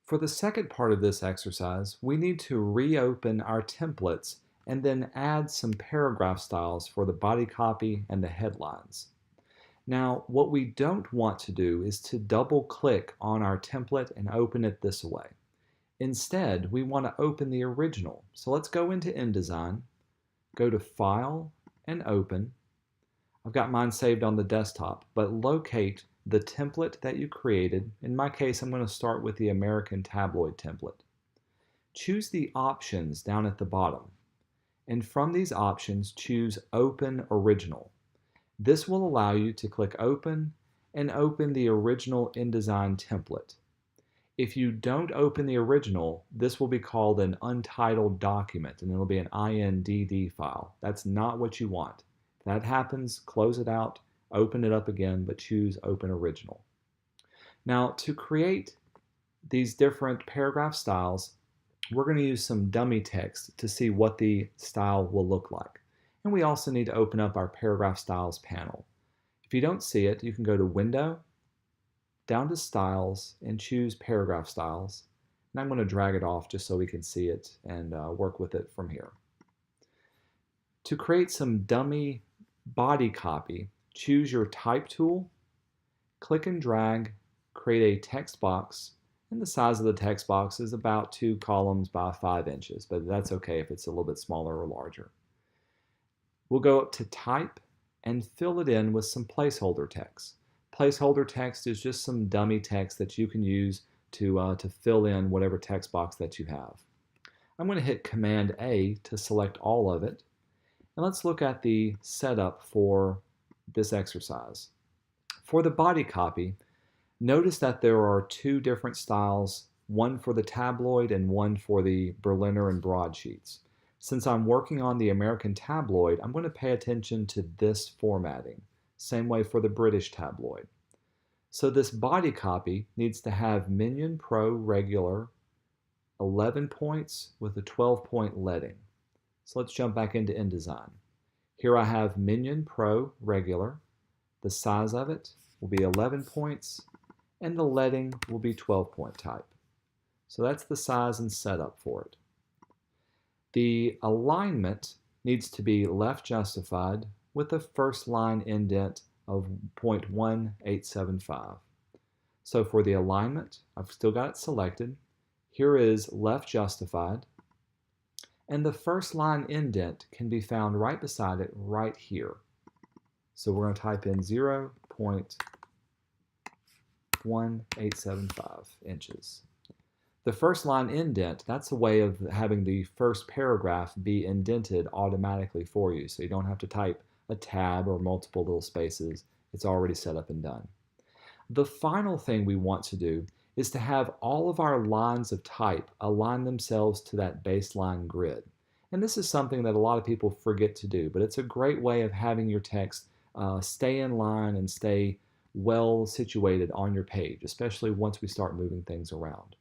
For the second part of this exercise, we need to reopen our templates and then add some paragraph styles for the body copy and the headlines. Now, what we don't want to do is to double click on our template and open it this way. Instead, we want to open the original. So let's go into InDesign, go to File and Open. I've got mine saved on the desktop, but locate the template that you created. In my case, I'm going to start with the American tabloid template. Choose the options down at the bottom, and from these options, choose Open Original. This will allow you to click Open and open the original InDesign template. If you don't open the original, this will be called an untitled document, and it'll be an INDD file. That's not what you want. If that happens, close it out, open it up again, but choose Open Original. Now, to create these different paragraph styles, we're going to use some dummy text to see what the style will look like. And we also need to open up our Paragraph Styles panel. If you don't see it, you can go to Window, down to Styles, and choose Paragraph Styles. And I'm going to drag it off just so we can see it and work with it from here. To create some dummy body copy, choose your Type tool, click and drag, create a text box, and the size of the text box is about 2 columns by 5 inches, but that's okay if it's a little bit smaller or larger. We'll go up to Type and fill it in with some placeholder text. Placeholder text is just some dummy text that you can use to fill in whatever text box that you have. I'm going to hit Command A to select all of it. And let's look at the setup for this exercise. For the body copy, notice that there are 2 different styles, one for the tabloid and one for the Berliner and broadsheets. Since I'm working on the American tabloid, I'm going to pay attention to this formatting. Same way for the British tabloid. So this body copy needs to have Minion Pro regular, 11 points with a 12-point leading. So let's jump back into InDesign. Here I have Minion Pro regular. The size of it will be 11 points, and the leading will be 12-point type. So that's the size and setup for it. The alignment needs to be left justified with a first line indent of 0.1875. So for the alignment, I've still got it selected. Here is left justified, and the first line indent can be found right beside it right here. So we're going to type in 0.1875 inches. The first line indent, that's a way of having the first paragraph be indented automatically for you, so you don't have to type a tab or multiple little spaces. It's already set up and done. The final thing we want to do is to have all of our lines of type align themselves to that baseline grid. And this is something that a lot of people forget to do, but it's a great way of having your text stay in line and stay well situated on your page, especially once we start moving things around.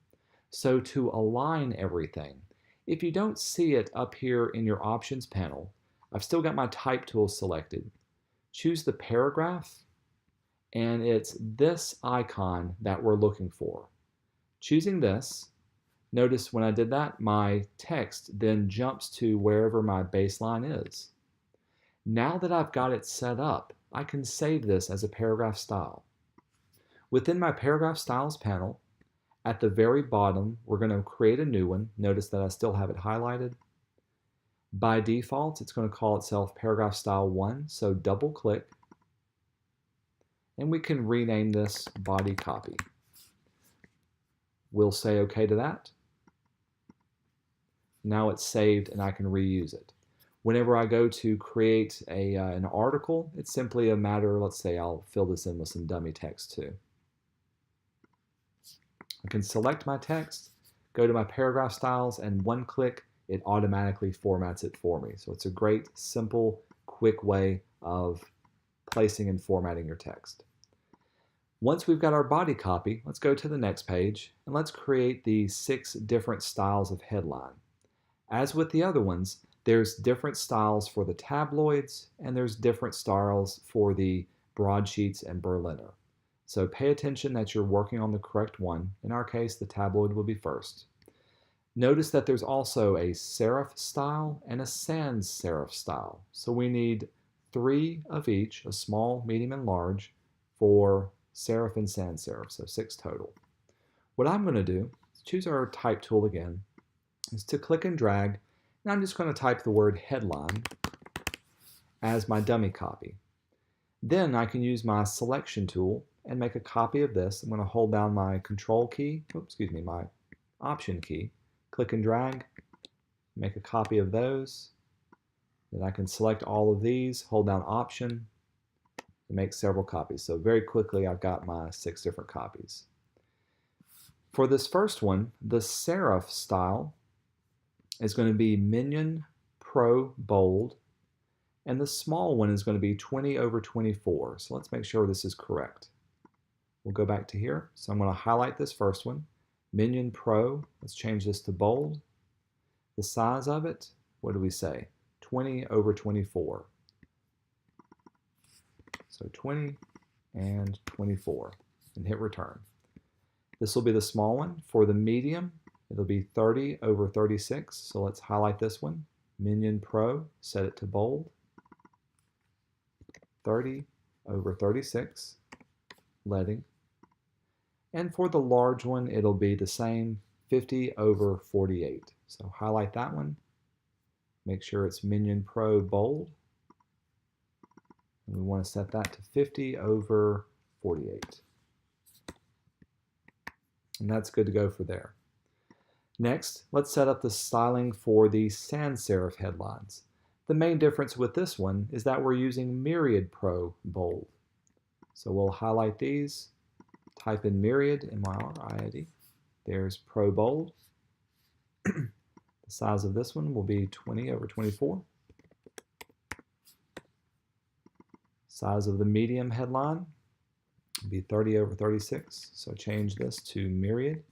So to align everything, if you don't see it up here in your options panel, I've still got my type tool selected. Choose the paragraph, and it's this icon that we're looking for. Choosing this, notice when I did that, my text then jumps to wherever my baseline is. Now that I've got it set up, I can save this as a paragraph style. Within my paragraph styles panel, at the very bottom, we're going to create a new one. Notice that I still have it highlighted. By default, it's going to call itself Paragraph Style 1, so double click, and we can rename this Body Copy. We'll say OK to that. Now it's saved and I can reuse it. Whenever I go to create an article, it's simply a matter, let's say I'll fill this in with some dummy text too. I can select my text, go to my paragraph styles, and one click, it automatically formats it for me. So it's a great, simple, quick way of placing and formatting your text. Once we've got our body copy, let's go to the next page, and let's create the 6 different styles of headline. As with the other ones, there's different styles for the tabloids, and there's different styles for the broadsheets and Berliner. So pay attention that you're working on the correct one. In our case, the tabloid will be first. Notice that there's also a serif style and a sans serif style. So we need 3 of each, a small, medium, and large, for serif and sans serif, so 6 total. What I'm going to do, choose our type tool again, is to click and drag, and I'm just going to type the word headline as my dummy copy. Then I can use my selection tool and make a copy of this. I'm going to hold down my control key, my option key, click and drag, make a copy of those. Then I can select all of these, hold down option, and make several copies. So very quickly I've got my 6 different copies. For this first one, the serif style is going to be Minion Pro Bold, and the small one is going to be 20/24. So let's make sure this is correct. We'll go back to here. So I'm going to highlight this first one, Minion Pro. Let's change this to bold. The size of it, what do we say? 20/24. So 20 and 24, and hit return. This will be the small one. For the medium, it'll be 30/36. So let's highlight this one, Minion Pro, set it to bold. 30/36, leading. And for the large one, it'll be the same, 50/48. So highlight that one. Make sure it's Minion Pro bold. And we want to set that to 50/48. And that's good to go for there. Next, let's set up the styling for the sans serif headlines. The main difference with this one is that we're using Myriad Pro Bold. So we'll highlight these, type in Myriad, M-I-R-I-A-D. There's Pro Bold. The size of this one will be 20/24. Size of the medium headline will be 30/36. So change this to Myriad.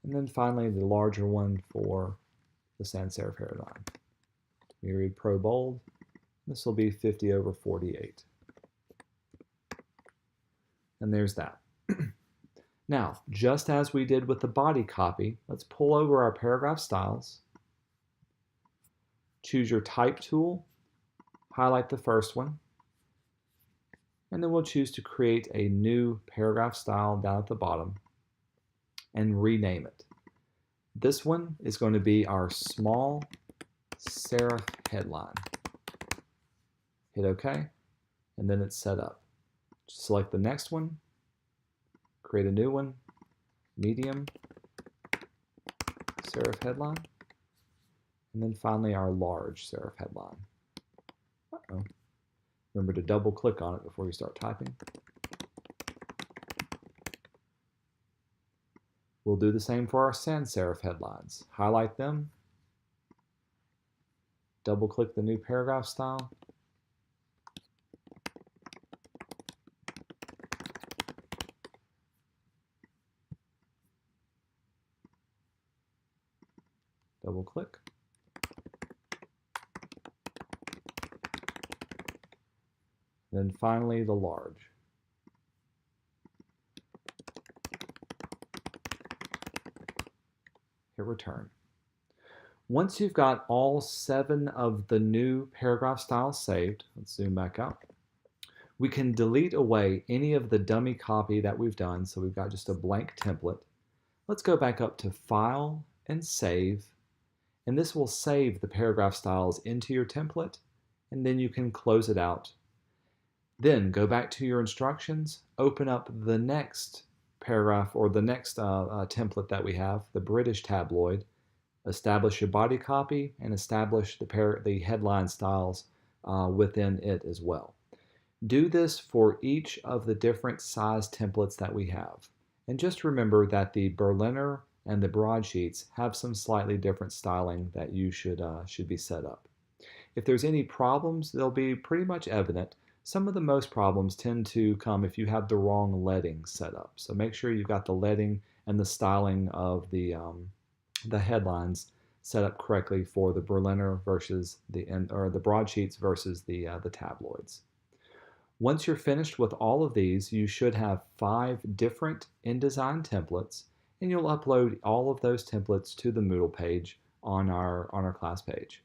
And then finally, the larger one for the sans serif headline, Myriad Pro Bold. This will be 50/48. And there's that. Now, just as we did with the body copy, let's pull over our paragraph styles. Choose your type tool, highlight the first one, and then we'll choose to create a new paragraph style down at the bottom and rename it. This one is going to be our small serif headline. Hit OK, and then it's set up. Select the next one, create a new one, medium serif headline, and then finally our large serif headline. Remember to double click on it before you start typing. We'll do the same for our sans serif headlines. Highlight them, double click the new paragraph style, double click. Then finally the large. Hit return. Once you've got all 7 of the new paragraph styles saved, let's zoom back out, we can delete away any of the dummy copy that we've done, so we've got just a blank template. Let's go back up to File and Save, and this will save the paragraph styles into your template, and then you can close it out. Then go back to your instructions, open up the next paragraph or the next template that we have, the British tabloid, establish your body copy, and establish the headline styles within it as well. Do this for each of the different size templates that we have. And just remember that the Berliner and the broadsheets have some slightly different styling that you should be set up. If there's any problems, they'll be pretty much evident. Some of the most problems tend to come if you have the wrong leading set up. So make sure you've got the leading and the styling of the headlines set up correctly for the Berliner versus the broadsheets versus the tabloids. Once you're finished with all of these, you should have 5 different InDesign templates, and you'll upload all of those templates to the Moodle page on our class page.